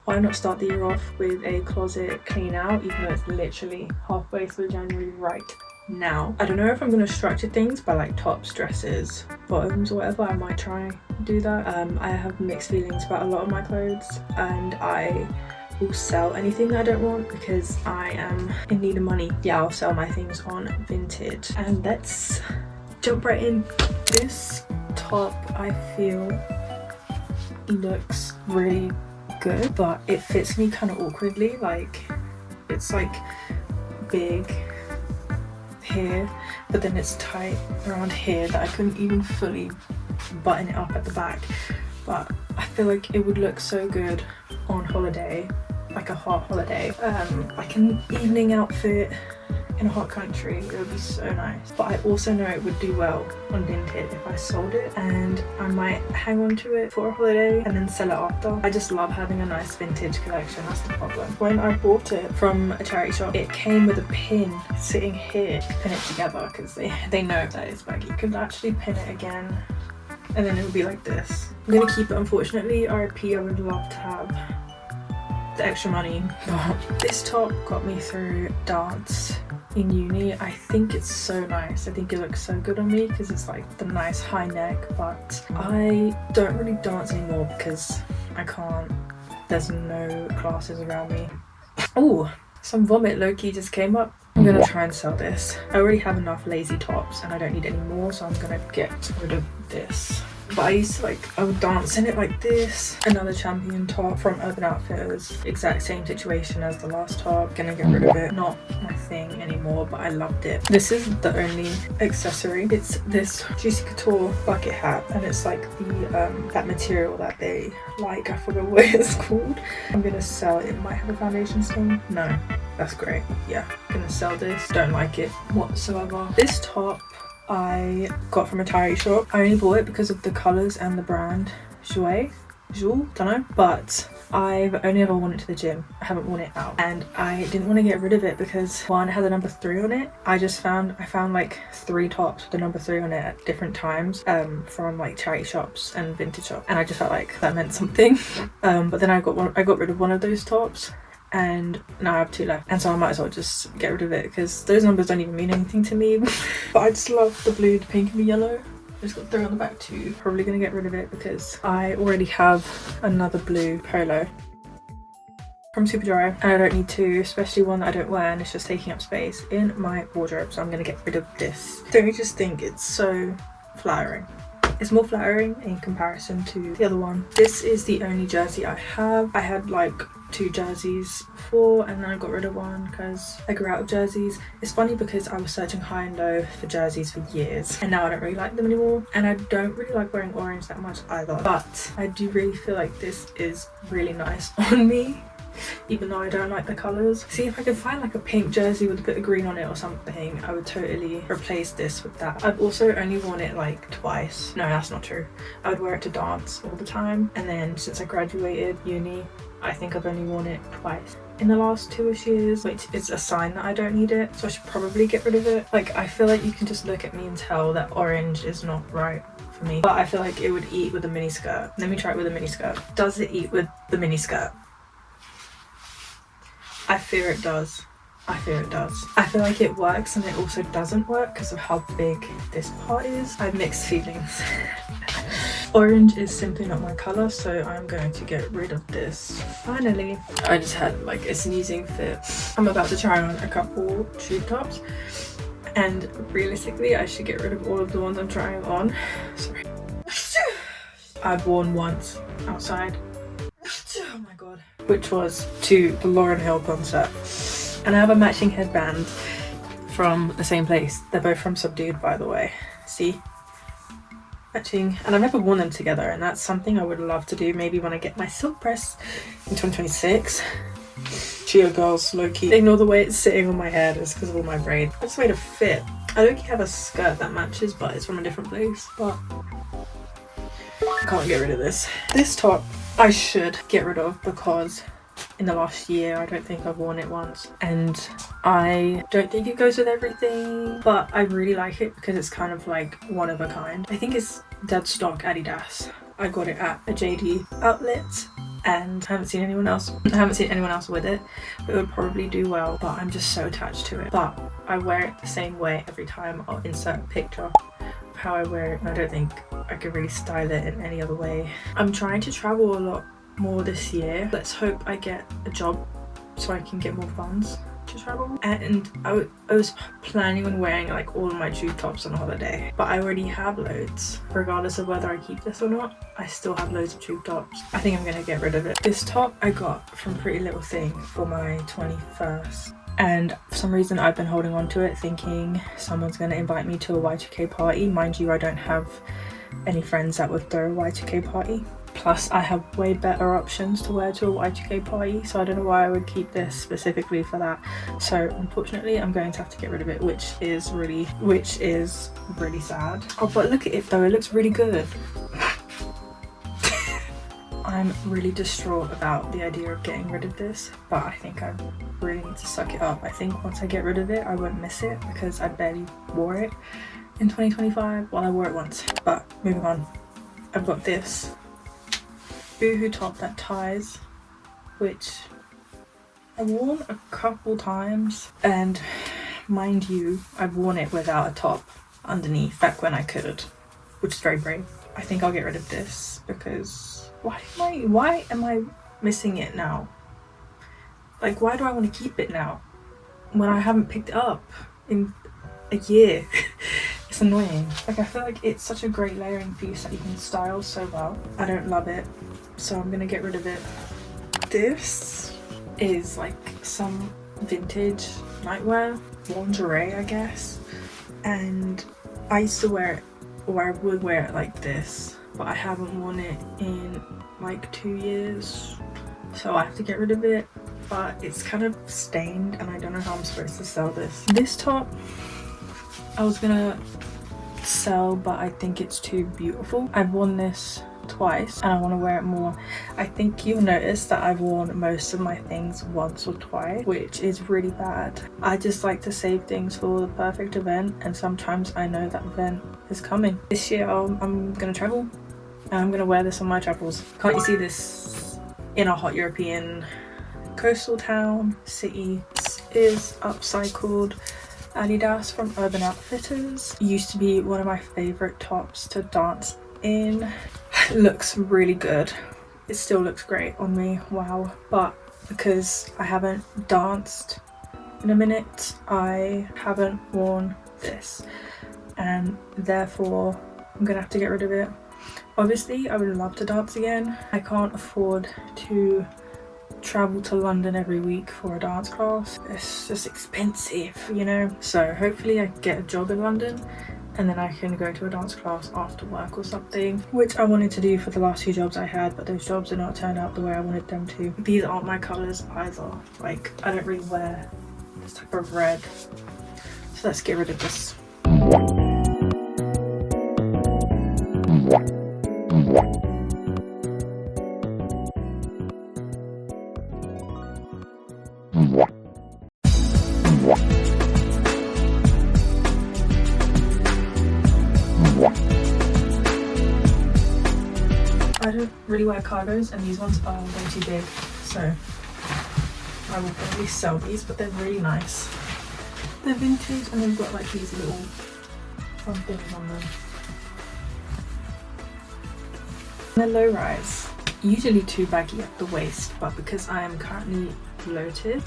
Why not start the year off with a closet clean out, even though it's literally halfway through January right now. I don't know if I'm going to structure things by like tops, dresses, bottoms or whatever. I might try do that. I have mixed feelings about a lot of my clothes, and I will sell anything that I don't want because I am in need of money. Yeah, I'll sell my things on Vinted. And let's jump right in. This top I feel looks really good, but it fits me kind of awkwardly. Like it's like big here, but then it's tight around here that I couldn't even fully button it up at the back. But I feel like it would look so good on holiday, like a hot holiday, like an evening outfit in a hot country. It would be so nice. But I also know it would do well on Vinted if I sold it, and I might hang on to it for a holiday and then sell it after. I just love having a nice vintage collection. That's the problem. When I bought it from a charity shop, it came with a pin sitting here to pin it together because they know that it's baggy. You could actually pin it again and then it would be like this. I'm gonna keep it, unfortunately. RIP, I would love to have the extra money. But this top got me through dance in uni. I think it's so nice. I think it looks so good on me because it's like the nice high neck, but I don't really dance anymore because I can't. There's no classes around me. Oh, some vomit low-key just came up. I'm gonna try and sell this. I already have enough lazy tops and I don't need any more, so I'm gonna get rid of this. But I used to I would dance in it like this. Another Champion top from Urban Outfitters. Exact same situation as the last top. Gonna get rid of it. Not my thing anymore, but I loved it. This is the only accessory. It's this Juicy Couture bucket hat, and it's like the that material that they like. I forgot what it's called. I'm gonna sell it. It might have a foundation stain. No, that's great. Yeah, gonna sell this. Don't like it whatsoever. This top I got from a charity shop. I only bought it because of the colours and the brand. Jouer, don't know. But I've only ever worn it to the gym. I haven't worn it out. And I didn't want to get rid of it because one, it had the number 3 on it. I found like 3 tops with the number 3 on it at different times from like charity shops and vintage shops. And I just felt like that meant something. But then I got rid of one of those tops, and now I have 2 left, and so I might as well just get rid of it because those numbers don't even mean anything to me. But I just love the blue, the pink and the yellow. I just got 3 on the back too. Probably gonna get rid of it because I already have another blue polo from Superdry and I don't need to, especially one that I don't wear and it's just taking up space in my wardrobe, so I'm gonna get rid of this. Don't you just think it's so flattering? It's more flattering in comparison to the other one. This is the only jersey I have. I had like 2 jerseys before and then I got rid of one because I grew out of jerseys. It's funny because I was searching high and low for jerseys for years and now I don't really like them anymore, and I don't really like wearing orange that much either, but I do really feel like this is really nice on me, even though I don't like the colours. See, if I could find like a pink jersey with a bit of green on it or something, I would totally replace this with that. I've also only worn it like twice. No, that's not true. I would wear it to dance all the time, and then since I graduated uni, I think I've only worn it twice in the last 2ish years, which is a sign that I don't need it, so I should probably get rid of it. Like, I feel like you can just look at me and tell that orange is not right for me, but I feel like it would eat with a mini skirt. Let me try it with a mini skirt. Does it eat with the mini skirt? I fear it does. I fear it does. I feel like it works and it also doesn't work because of how big this part is. I have mixed feelings. Orange is simply not my colour, so I'm going to get rid of this. Finally, I just had like a sneezing fit. I'm about to try on a couple tube tops, and realistically I should get rid of all of the ones I'm trying on. Sorry. I've worn once outside. Oh my god. Which was to the Lauryn Hill concert. And I have a matching headband from the same place. They're both from Subdued, by the way. See? Matching. And I've never worn them together, and that's something I would love to do maybe when I get my silk press in 2026. Cheer girls, low-key. Ignore the way it's sitting on my head, it's because of all my braids. I just made a fit. I low-key have a skirt that matches, but it's from a different place. But I can't get rid of this. This top I should get rid of because in the last year. I don't think I've worn it once, and I don't think it goes with everything, but I really like it because it's kind of like one of a kind. I think it's dead stock Adidas. I got it at a JD outlet and I haven't seen anyone else with it. It would probably do well, but I'm just so attached to it. But I wear it the same way every time. I'll insert a picture of how I wear it, and I don't think I could really style it in any other way. I'm trying to travel a lot more this year. Let's hope I get a job so I can get more funds to travel. And I was planning on wearing like all of my tube tops on holiday, but I already have loads. Regardless of whether I keep this or not, I still have loads of tube tops. I think I'm gonna get rid of it. This top I got from Pretty Little Thing for my 21st, and for some reason I've been holding on to it thinking someone's gonna invite me to a Y2K party. Mind you, I don't have any friends that would throw a Y2K party. Plus I have way better options to wear to a Y2K party, so I don't know why I would keep this specifically for that. So unfortunately I'm going to have to get rid of it, which is really sad. Oh, but look at it though, it looks really good. I'm really distraught about the idea of getting rid of this, but I think I really need to suck it up. I think once I get rid of it I won't miss it because I barely wore it in 2025. Well, I wore it once. But moving on, I've got this boohoo top that ties, which I've worn a couple times, and mind you, I've worn it without a top underneath back when I could, which is very brave. I think I'll get rid of this because why am I missing it now? Like, why do I want to keep it now when I haven't picked it up in a year? It's annoying. Like, I feel like it's such a great layering piece that you can style so well. I don't love it, so I'm gonna get rid of it. This is like some vintage nightwear, lingerie I guess, and I used to wear it, or I would wear it like this, but I haven't worn it in like 2 years, so I have to get rid of it. But it's kind of stained and I don't know how I'm supposed to sell this. This top I was gonna sell, but I think it's too beautiful. I've worn this twice and I want to wear it more. I think you'll notice that I've worn most of my things once or twice, which is really bad. I just like to save things for the perfect event, and sometimes I know that event is coming. This year I'm gonna travel and I'm gonna wear this on my travels. Can't you see this in a hot European coastal town city? This is upcycled Adidas from Urban Outfitters. Used to be one of my favorite tops to dance in. It looks really good. It still looks great on me, wow. But because I haven't danced in a minute, I haven't worn this, and therefore I'm gonna have to get rid of it. Obviously I would love to dance again. I can't afford to travel to London every week for a dance class. It's just expensive, you know. So hopefully I get a job in London and then I can go to a dance class after work or something, which I wanted to do for the last few jobs I had, but those jobs did not turn out the way I wanted them to. These aren't my colours either. Like, I don't really wear this type of red, so let's get rid of this. I don't really wear cargos, and these ones are way too big, so I will probably sell these, but they're really nice. They're vintage and they've got like these little fun things on them. They're low rise, usually too baggy at the waist, but because I am currently bloated,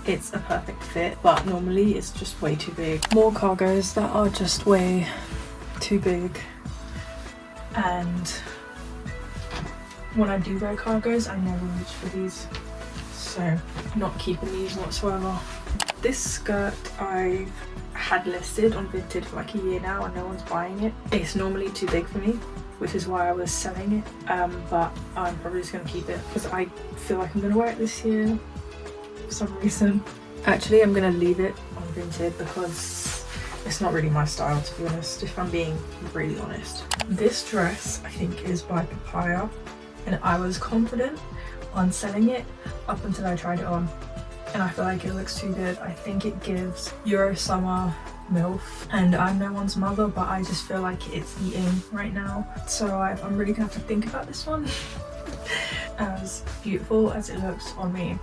it's a perfect fit, but normally it's just way too big. More cargos that are just way too big, and when I do wear cargos I never reach for these, so not keeping these whatsoever. This skirt I've had listed on Vinted for like a year now and no one's buying it. It's normally too big for me, which is why I was selling it, but I'm probably just going to keep it because I feel like I'm going to wear it this year for some reason. Actually, I'm going to leave it on Vinted because it's not really my style, to be honest, if I'm being really honest. This dress I think is by Papaya, and I was confident on selling it up until I tried it on, and I feel like it looks too good. I think it gives Euro summer MILF, and I'm no one's mother, but I just feel like it's eating right now. So I'm really gonna have to think about this one. As beautiful as it looks on me,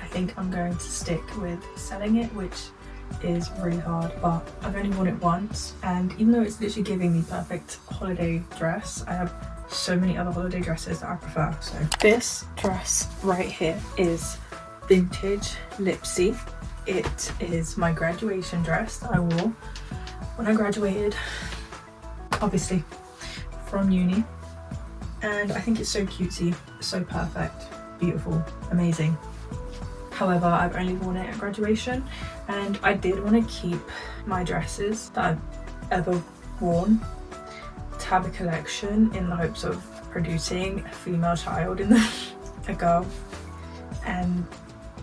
I think I'm going to stick with selling it, which is really hard, but I've only worn it once, and even though it's literally giving me perfect holiday dress, I have so many other holiday dresses that I prefer. So this dress right here is vintage Lipsy. It is my graduation dress that I wore when I graduated, obviously, from uni, and I think it's so cutesy, so perfect, beautiful, amazing. However, I've only worn it at graduation, and I did want to keep my dresses that I've ever worn to have a collection in the hopes of producing a female child in them, a girl, and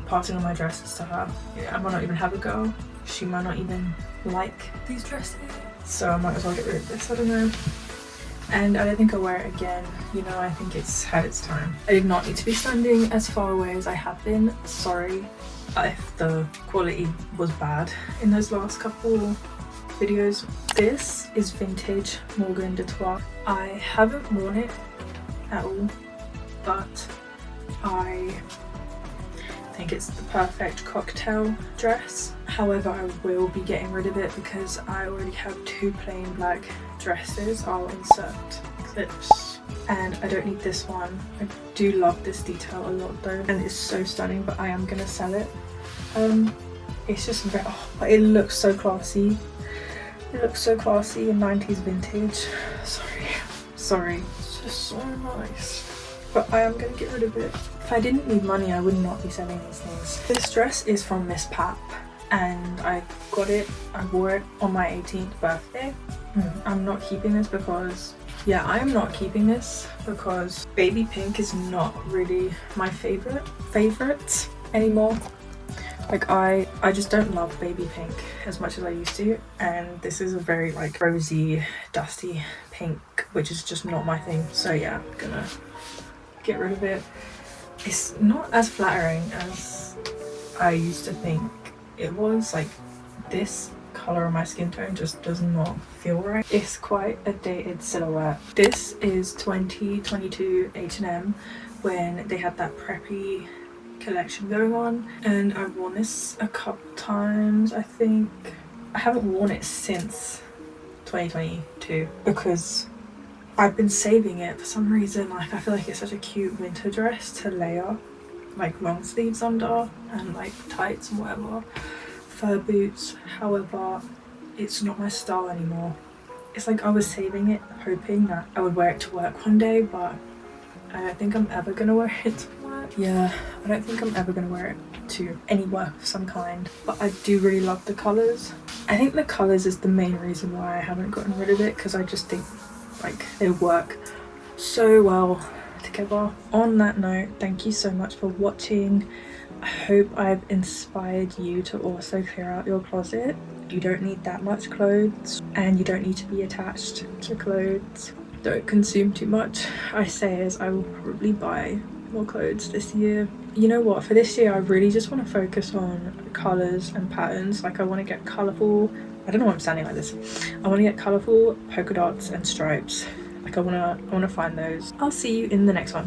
passing on my dresses to her. I might not even have a girl, she might not even like these dresses, so I might as well get rid of this, I don't know. And I don't think I'll wear it again, you know, I think it's had its time. I did not need to be standing as far away as I have been. Sorry if the quality was bad in those last couple videos. This is vintage Morgan de Trois. I haven't worn it at all, but I think it's the perfect cocktail dress. However, I will be getting rid of it because I already have 2 plain black dresses. I'll insert clips, and I don't need this one. I do love this detail a lot though, and it's so stunning, but I am gonna sell it. It's just very, but it looks so classy. It looks so classy in 90s vintage. Sorry, it's just so nice. But I am gonna get rid of it. If I didn't need money, I would not be selling these things. This dress is from Miss Pap, and I got it, I wore it on my 18th birthday. I'm not keeping this because, yeah, I am not keeping this because baby pink is not really my favorite anymore. Like I just don't love baby pink as much as I used to, and this is a very like rosy, dusty pink, which is just not my thing. So yeah, I'm gonna get rid of it. It's not as flattering as I used to think it was. Like, this color on my skin tone just does not feel right. It's quite a dated silhouette. This is 2022 H&M when they had that preppy collection going on, and I've worn this a couple times. I think I haven't worn it since 2022 because I've been saving it for some reason. Like, I feel like it's such a cute winter dress to layer like long sleeves under and like tights and whatever, fur boots. However, it's not my style anymore. It's like I was saving it hoping that I would wear it to work one day, but I don't think I'm ever gonna wear it to work. Yeah, I don't think I'm ever gonna wear it to any work of some kind, but I do really love the colours. I think the colours is the main reason why I haven't gotten rid of it, because I just think like they work so well together. On that note, thank you so much for watching. I hope I've inspired you to also clear out your closet. You don't need that much clothes, and you don't need to be attached to clothes. Don't consume too much. I say as I will probably buy more clothes this year. You know what, for this year I really just want to focus on colours and patterns. Like, I want to get colourful, I don't know why I'm standing like this. I want to get colourful polka dots and stripes. Like, I want to find those. I'll see you in the next one.